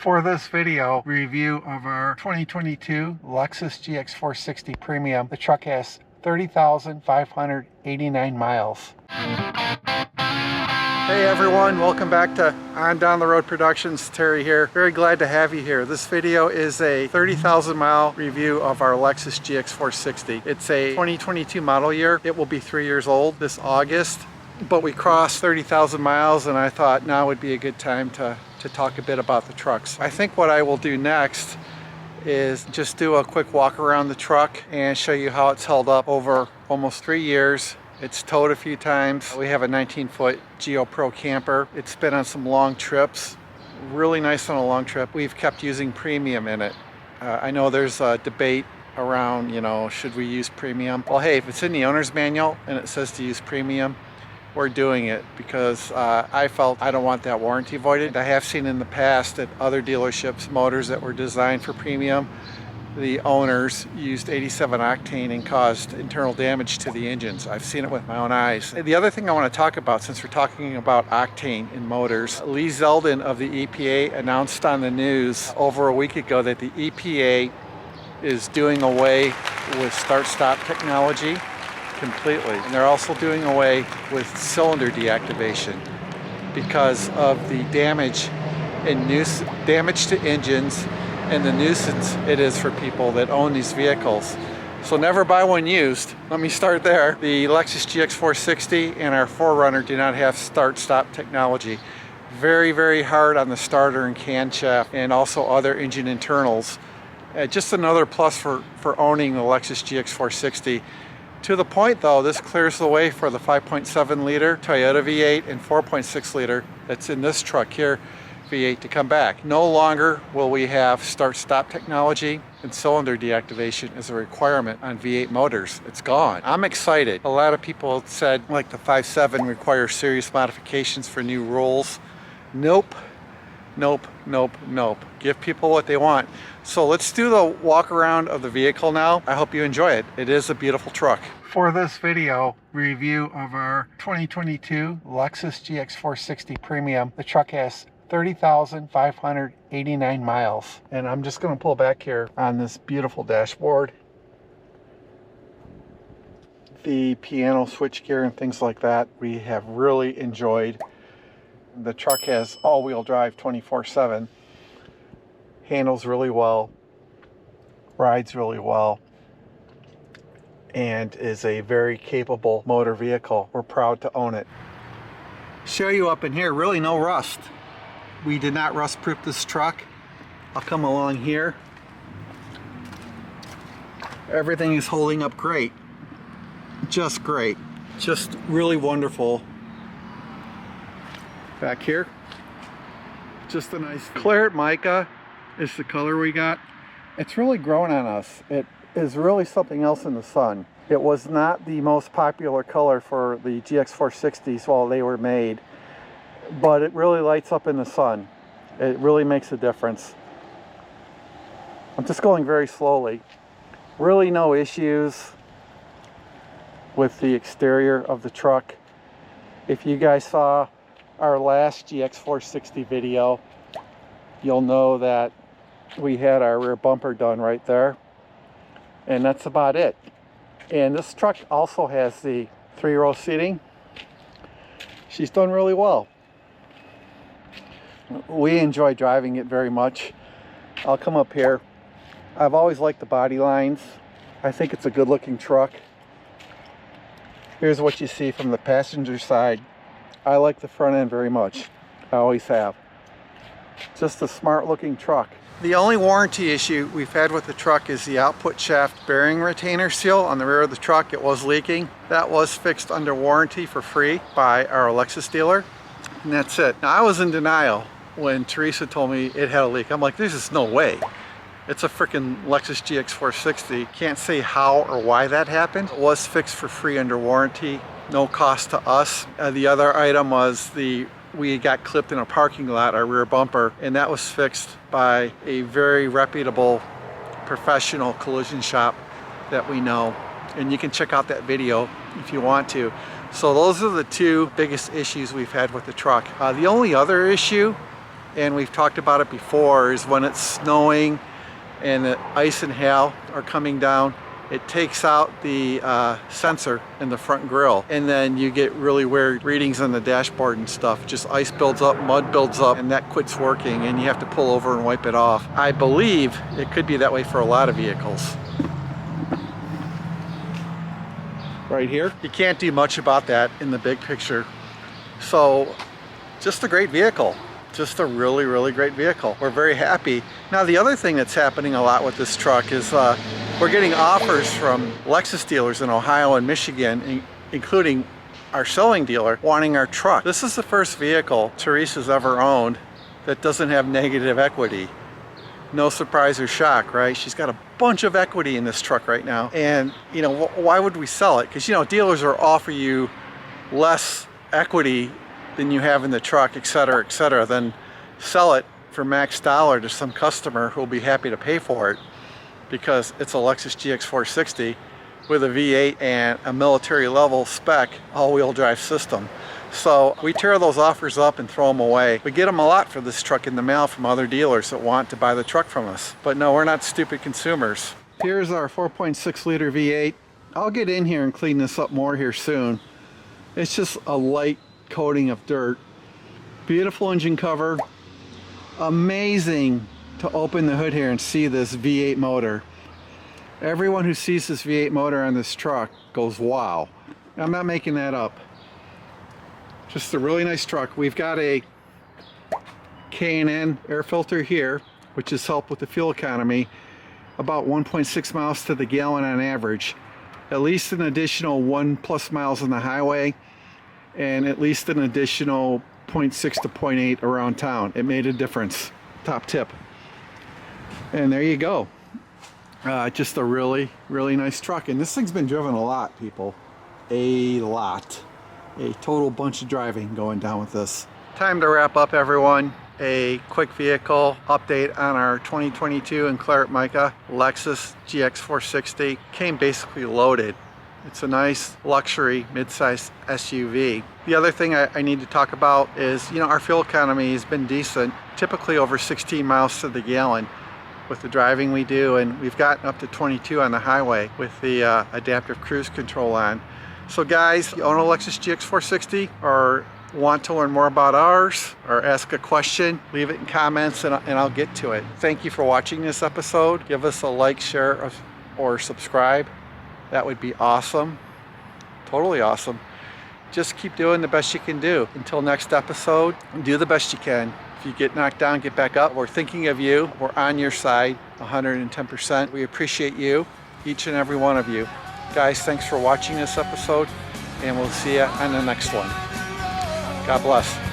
For this video review of our 2022 Lexus GX460 Premium, the truck has 30,589 miles. Hey everyone, welcome back to On Down the Road Productions. Terry here. Very glad to have you here. This video is a 30,000 mile review of our Lexus GX460. It's a 2022 model year. It will be 3 years old this August, but we crossed 30,000 miles and I thought now would be a good time to talk a bit about the trucks. I think what I will do next is just do a quick walk around the truck and show you how it's held up over almost 3 years. It's towed a few times. We have a 19-foot Geo Pro camper. It's been on some long trips. Really nice on a long trip. We've kept using premium in it. I know there's a debate around, should we use premium? Well, hey, if it's in the owner's manual and it says to use premium, we're doing it because I felt I don't want that warranty voided. I have seen in the past at other dealerships motors that were designed for premium, the owners used 87 octane and caused internal damage to the engines. I've seen it with my own eyes. The other thing I want to talk about, since we're talking about octane in motors, Lee Zeldin of the EPA announced on the news over a week ago that the EPA is doing away with start-stop technology completely. And they're also doing away with cylinder deactivation because of the damage to engines and the nuisance it is for people that own these vehicles. So never buy one used. Let me start there. The Lexus GX460 and our 4Runner do not have start-stop technology. Very, very hard on the starter and camshaft and also other engine internals. Just another plus for owning the Lexus GX460. To the point though, this clears the way for the 5.7 liter Toyota V8 and 4.6 liter that's in this truck here, V8, to come back. No longer will we have start-stop technology, and cylinder deactivation is a requirement on V8 motors. It's gone. I'm excited. A lot of people said like the 5.7 requires serious modifications for new rules. Nope. Nope, nope, nope. Give people what they want. So let's do the walk around of the vehicle now. I hope you enjoy it. It is a beautiful truck. For this video review of our 2022 Lexus GX460 Premium, the truck has 30,589 miles. And I'm just going to pull back here on this beautiful dashboard. The piano switchgear and things like that we have really enjoyed. The truck has all-wheel drive 24/7, handles really well, rides really well, and is a very capable motor vehicle. We're proud to own it. Show you up in here, really no rust. We did not rust-proof this truck. I'll come along here. Everything is holding up great. Just great. Just really wonderful. Back here, just a nice claret mica is the color we got. It's really grown on us. It is really something else in the sun. It was not the most popular color for the GX460s while they were made, but it really lights up in the sun. It really makes a difference. I'm just going very slowly. Really no issues with the exterior of the truck. If you guys saw our last GX460 video, you'll know that we had our rear bumper done right there, and that's about it. And this truck also has the 3-row seating. She's done really well. We enjoy driving it very much. I'll come up here. I've always liked the body lines. I think it's a good looking truck. Here's what you see from the passenger side. I like the front end very much. I always have. Just a smart looking truck. The only warranty issue we've had with the truck is the output shaft bearing retainer seal on the rear of the truck. It was leaking. That was fixed under warranty for free by our Lexus dealer. And that's it. Now I was in denial when Teresa told me it had a leak. I'm like, there's just no way. It's a freaking Lexus GX460. Can't say how or why that happened. It was fixed for free under warranty. No cost to us. The other item was we got clipped in a parking lot, our rear bumper, and that was fixed by a very reputable professional collision shop that we know. And you can check out that video if you want to. So those are the two biggest issues we've had with the truck. The only other issue and we've talked about it before, is when it's snowing and the ice and hail are coming down, it takes out the sensor in the front grille, and then you get really weird readings on the dashboard and stuff. Just ice builds up, mud builds up, and that quits working, and you have to pull over and wipe it off. I believe it could be that way for a lot of vehicles. Right here, you can't do much about that in the big picture. So just a great vehicle. Just a really, really great vehicle. We're very happy. Now, the other thing that's happening a lot with this truck is we're getting offers from Lexus dealers in Ohio and Michigan, including our selling dealer, wanting our truck. This is the first vehicle Teresa's ever owned that doesn't have negative equity. No surprise or shock, right? She's got a bunch of equity in this truck right now. And, you know, why would we sell it? Because, you know, dealers will offer you less equity than you have in the truck, etc., etc., then sell it for max dollar to some customer who will be happy to pay for it, because it's a Lexus GX460 with a V8 and a military level spec all-wheel drive system. So we tear those offers up and throw them away. We get them a lot for this truck in the mail from other dealers that want to buy the truck from us. But no, we're not stupid consumers. Here's our 4.6 liter V8. I'll get in here and clean this up more here soon. It's just a light coating of dirt. Beautiful engine cover. Amazing to open the hood here and see this V8 motor. Everyone who sees this V8 motor on this truck goes, wow. I'm not making that up. Just a really nice truck. We've got a K&N air filter here, which has helped with the fuel economy. About 1.6 miles to the gallon on average. At least an additional 1+ miles on the highway, and at least an additional 0.6 to 0.8 around town. It made a difference. Top tip. And there you go. Just a really, really nice truck. And this thing's been driven a lot, people. A lot. A total bunch of driving going down with this. Time to wrap up, everyone. A quick vehicle update on our 2022 and Claret Mica Lexus GX460. Came basically loaded. It's a nice luxury mid-sized SUV. The other thing I need to talk about is, you know, our fuel economy has been decent, typically over 16 miles to the gallon with the driving we do, and we've gotten up to 22 on the highway with the adaptive cruise control on. So guys, you own a Lexus GX460 or want to learn more about ours or ask a question, leave it in comments and I'll get to it. Thank you for watching this episode. Give us a like, share, or subscribe. That would be awesome. Totally awesome. Just keep doing the best you can do. Until next episode, do the best you can. If you get knocked down, get back up. We're thinking of you. We're on your side 110%. We appreciate you, each and every one of you. Guys, thanks for watching this episode, and we'll see you on the next one. God bless.